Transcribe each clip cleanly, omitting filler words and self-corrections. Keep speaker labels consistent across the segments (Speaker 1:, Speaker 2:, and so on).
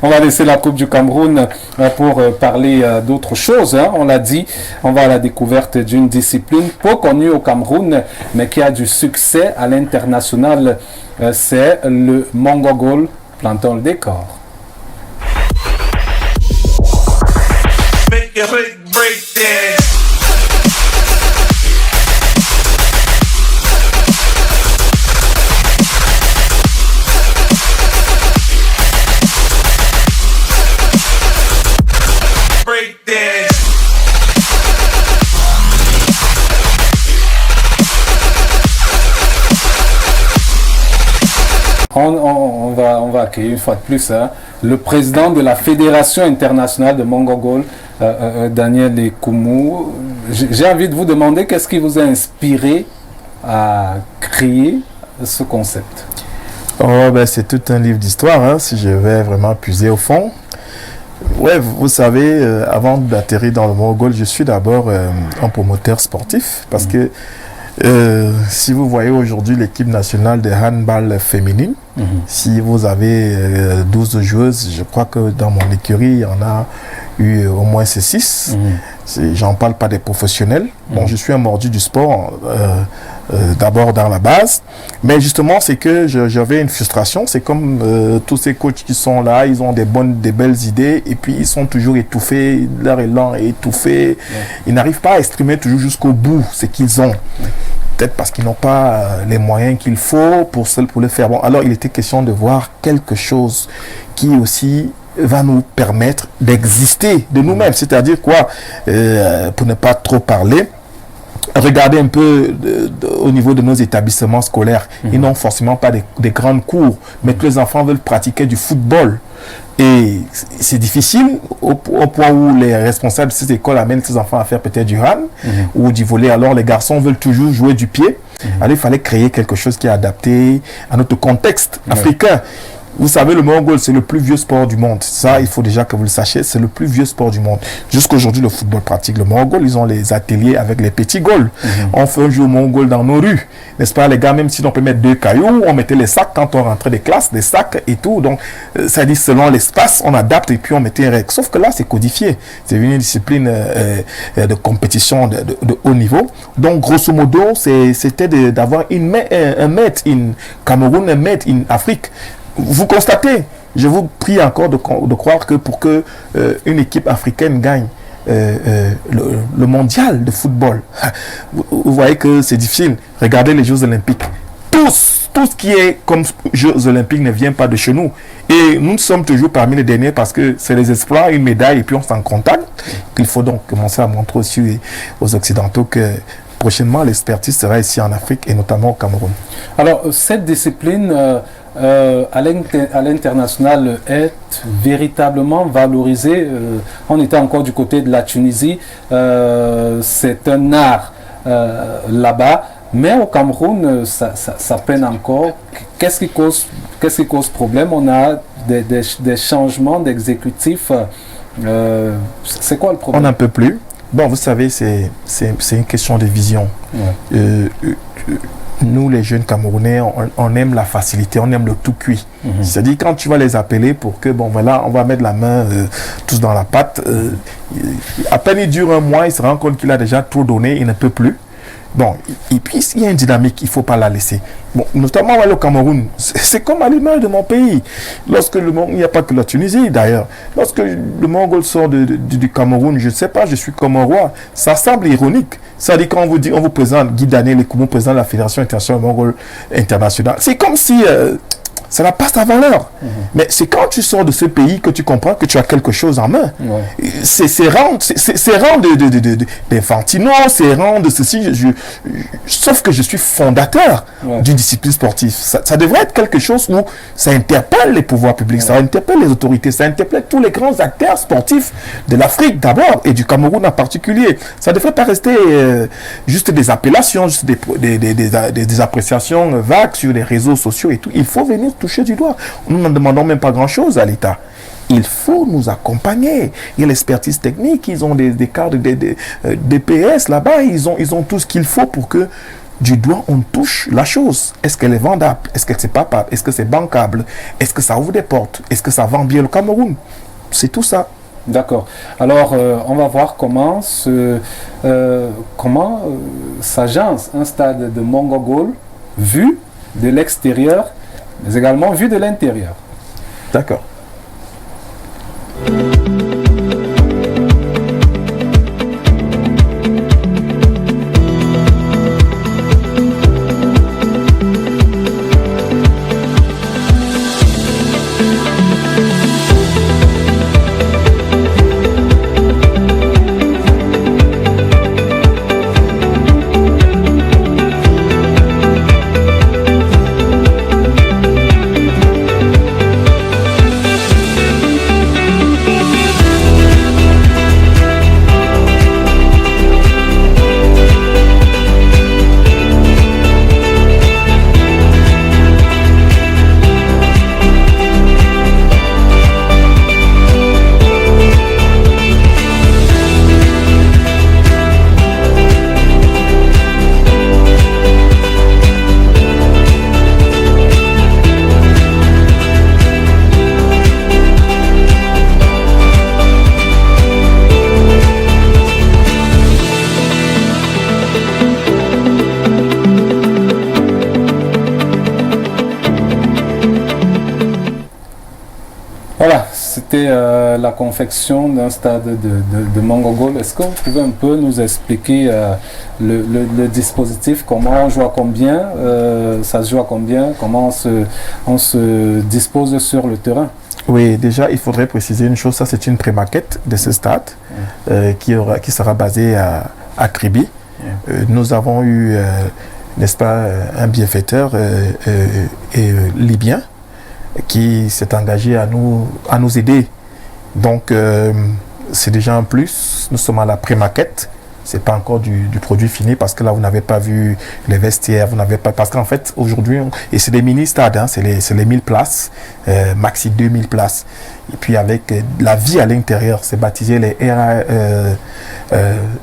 Speaker 1: on va laisser la Coupe du Cameroun pour parler d'autre chose. Hein. On l'a dit, on va à la découverte d'une discipline peu connue au Cameroun, mais qui a du succès à l'international. C'est le Mongogol. Plantons le décor. Make a break dance. On va accueillir une fois de plus le président de la Fédération internationale de Mongogol, Daniel Ekoumou. J'ai envie de vous demander qu'est-ce qui vous a inspiré à créer ce concept.
Speaker 2: C'est tout un livre d'histoire, si je vais vraiment puiser au fond. Ouais, vous savez, avant d'atterrir dans le Mongogol, je suis d'abord un promoteur sportif parce que si vous voyez aujourd'hui l'équipe nationale de handball féminine, si vous avez 12 joueuses, je crois que dans mon écurie, il y en a eu au moins 6. J'en parle pas des professionnels. Bon, je suis un mordu du sport, d'abord dans la base. Mais justement, c'est que j'avais une frustration. C'est comme tous ces coachs qui sont là, ils ont des belles idées et puis ils sont toujours étouffés, leur élan est étouffé. Ils n'arrivent pas à exprimer toujours jusqu'au bout ce qu'ils ont. Peut-être parce qu'ils n'ont pas les moyens qu'il faut pour le faire. Bon, alors il était question de voir quelque chose qui aussi va nous permettre d'exister de nous-mêmes. C'est-à-dire quoi, pour ne pas trop parler, regardez un peu au niveau de nos établissements scolaires. Ils n'ont forcément pas des grandes cours, mais que les enfants veulent pratiquer du football. Et c'est difficile au point où les responsables de ces écoles amènent ces enfants à faire peut-être du hand ou du volley. Alors les garçons veulent toujours jouer du pied. Alors il fallait créer quelque chose qui est adapté à notre contexte africain. Vous savez, le Mongol, c'est le plus vieux sport du monde. Ça, il faut déjà que vous le sachiez, c'est le plus vieux sport du monde. Jusqu'aujourd'hui, le football pratique le Mongol. Ils ont les ateliers avec les petits goals. On fait un jeu au Mongol dans nos rues. N'est-ce pas, les gars, même si on peut mettre 2 cailloux, on mettait les sacs quand on rentrait des classes, des sacs et tout. Donc, ça dit selon l'espace, on adapte et puis on mettait un règle. Sauf que là, c'est codifié. C'est une discipline de compétition de haut niveau. Donc, grosso modo, c'était d'avoir un maître in Cameroun, un maître in Afrique. Vous constatez, je vous prie encore de croire que pour que une équipe africaine gagne le mondial de football, vous voyez que c'est difficile. Regardez les Jeux Olympiques. Tout ce qui est comme Jeux Olympiques ne vient pas de chez nous. Et nous sommes toujours parmi les derniers parce que c'est les espoirs, une médaille et puis on s'en contacte. Il faut donc commencer à montrer aussi aux Occidentaux que prochainement l'expertise sera ici en Afrique et notamment au Cameroun.
Speaker 1: Alors, cette discipline à l'international est véritablement valorisée. On était encore du côté de la Tunisie. C'est un art là-bas. Mais au Cameroun, ça peine encore. Qu'est-ce qui cause problème? On a des changements d'exécutifs. C'est quoi le problème?
Speaker 2: On n'en peut plus. Bon, vous savez, c'est une question de vision. Nous, les jeunes Camerounais, on aime la facilité, on aime le tout cuit. C'est-à-dire, quand tu vas les appeler pour que, bon, voilà, on va mettre la main tous dans la pâte, à peine il dure un mois, il se rend compte qu'il a déjà trop donné, il ne peut plus. Bon, et puis il y a une dynamique, il ne faut pas la laisser. Bon, notamment au Cameroun, c'est comme à l'image de mon pays. Lorsque il n'y a pas que la Tunisie d'ailleurs. Lorsque le Mongol sort du Cameroun, je ne sais pas, je suis comme un roi. Ça semble ironique. Ça dit quand on vous présente Guy Daniel Ekoumou, président de la Fédération internationale Mongol internationale. C'est comme si ça n'a pas sa valeur. Mais c'est quand tu sors de ce pays que tu comprends que tu as quelque chose en main. C'est rang d'Infantino, c'est rang de ceci. Sauf que je suis fondateur d'une discipline sportive. Ça devrait être quelque chose où ça interpelle les pouvoirs publics, ça interpelle les autorités, ça interpelle tous les grands acteurs sportifs de l'Afrique d'abord et du Cameroun en particulier. Ça ne devrait pas rester juste des appellations, juste des appréciations vagues sur les réseaux sociaux et tout. Il faut venir toucher du doigt. Nous n'en demandons même pas grand-chose à l'État. Il faut nous accompagner. Il y a l'expertise technique, ils ont des cadres, des PS là-bas, ils ont tout ce qu'il faut pour que du doigt, on touche la chose. Est-ce qu'elle est vendable? Est-ce qu'elle c'est papable? Est-ce que c'est bancable? Est-ce que ça ouvre des portes? Est-ce que ça vend bien le Cameroun? C'est tout ça.
Speaker 1: D'accord. Alors, on va voir comment s'agence un stade de Mongogol vu de l'extérieur, mais également vu de l'intérieur.
Speaker 2: D'accord.
Speaker 1: Voilà, c'était la confection d'un stade de Mongogol. Est-ce que vous pouvez un peu nous expliquer le dispositif, comment on joue à combien, ça se joue à combien, comment on se dispose sur le terrain?
Speaker 2: Oui, déjà, il faudrait préciser une chose, ça c'est une pré-maquette de ce stade qui sera basée à Kribi. Nous avons eu, n'est-ce pas, un bienfaiteur libyen qui s'est engagé à nous aider. Donc, c'est déjà un plus. Nous sommes à la pré-maquette. Ce n'est pas encore du produit fini parce que là, vous n'avez pas vu les vestiaires, vous n'avez pas... Parce qu'en fait, aujourd'hui, et c'est des mini-stades, hein, c'est les 1000 places, maxi 2000 places. Et puis avec la vie à l'intérieur, c'est baptisé les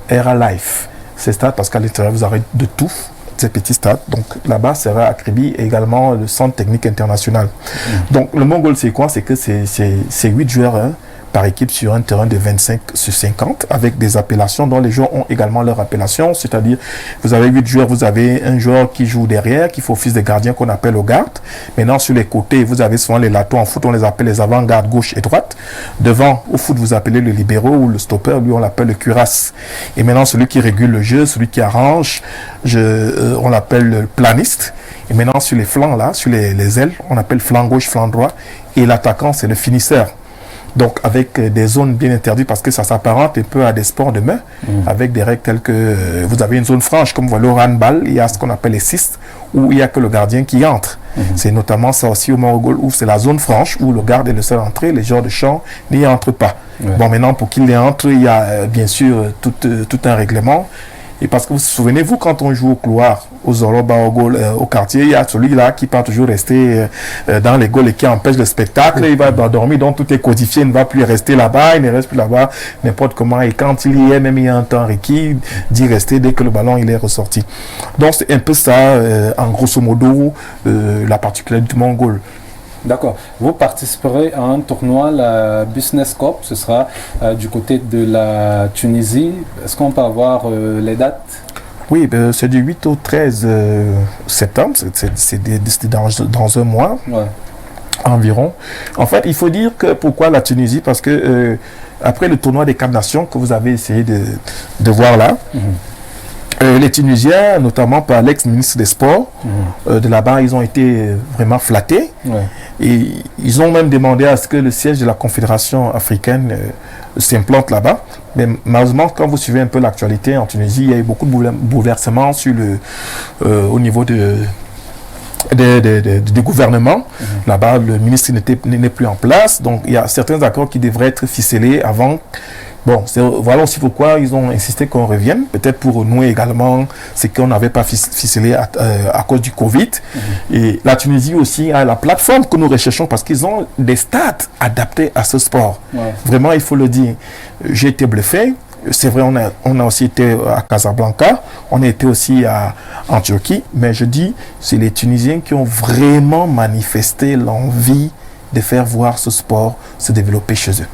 Speaker 2: Era Life. C'est stade parce qu'à l'intérieur, vous aurez de tout. Ces petits stades. Donc là-bas sera à Kribi et également le centre technique international. Donc le Mongol c'est quoi? C'est que c'est 8 joueurs hein, par équipe sur un terrain de 25 sur 50 avec des appellations dont les joueurs ont également leur appellation, c'est-à-dire vous avez 8 joueurs, vous avez un joueur qui joue derrière, qui fait office de gardien qu'on appelle au garde. Maintenant sur les côtés, vous avez souvent les latons en foot, on les appelle les avant-gardes gauche et droite. Devant, au foot, vous appelez le libéraux ou le stopper, lui on l'appelle le cuirasse. Et maintenant celui qui régule le jeu, celui qui arrange, on l'appelle le planiste. Et maintenant sur les flancs là, sur les ailes, on appelle flanc gauche, flanc droit. Et l'attaquant c'est le finisseur. Donc avec des zones bien interdites parce que ça s'apparente un peu à des sports de main, avec des règles telles que vous avez une zone franche, comme vous voyez au handball, il y a ce qu'on appelle les cistes, où il n'y a que le gardien qui entre. C'est notamment ça aussi au Mongol, où c'est la zone franche, où le garde est le seul entré, les joueurs de champ n'y entrent pas. Bon, maintenant pour qu'il y entre, il y a bien sûr tout un règlement. Et parce que vous vous souvenez, vous, quand on joue au couloir, aux Zoroba, au quartier, il y a celui-là qui part toujours rester dans les gaules et qui empêche le spectacle. Il va dormir, donc tout est codifié, il ne va plus rester là-bas, il ne reste plus là-bas, n'importe comment. Et quand il y est, même il y a un temps requis d'y rester dès que le ballon il est ressorti. Donc c'est un peu ça, en grosso modo, la particularité du Mongol.
Speaker 1: D'accord. Vous participerez à un tournoi, la Business Cup, ce sera du côté de la Tunisie. Est-ce qu'on peut avoir les dates?
Speaker 2: Oui, c'est du 8 au 13 septembre, c'est dans un mois environ. En fait, il faut dire que pourquoi la Tunisie? Parce que après le tournoi des 4 nations que vous avez essayé de voir là, les Tunisiens, notamment par l'ex-ministre des Sports de là-bas, ils ont été vraiment flattés. Et ils ont même demandé à ce que le siège de la Confédération africaine s'implante là-bas. Mais malheureusement, quand vous suivez un peu l'actualité en Tunisie, il y a eu beaucoup de bouleversements au niveau du gouvernement. Là-bas, le ministre n'est plus en place. Donc, il y a certains accords qui devraient être ficelés avant. Bon, voilà aussi pourquoi ils ont insisté qu'on revienne, peut-être pour nous également, c'est qu'on n'avait pas ficelé à cause du Covid. Et la Tunisie aussi a la plateforme que nous recherchons parce qu'ils ont des stades adaptés à ce sport. Vraiment, il faut le dire. J'ai été bluffé. C'est vrai, on a aussi été à Casablanca, on a été aussi en Turquie, mais je dis, c'est les Tunisiens qui ont vraiment manifesté l'envie de faire voir ce sport se développer chez eux.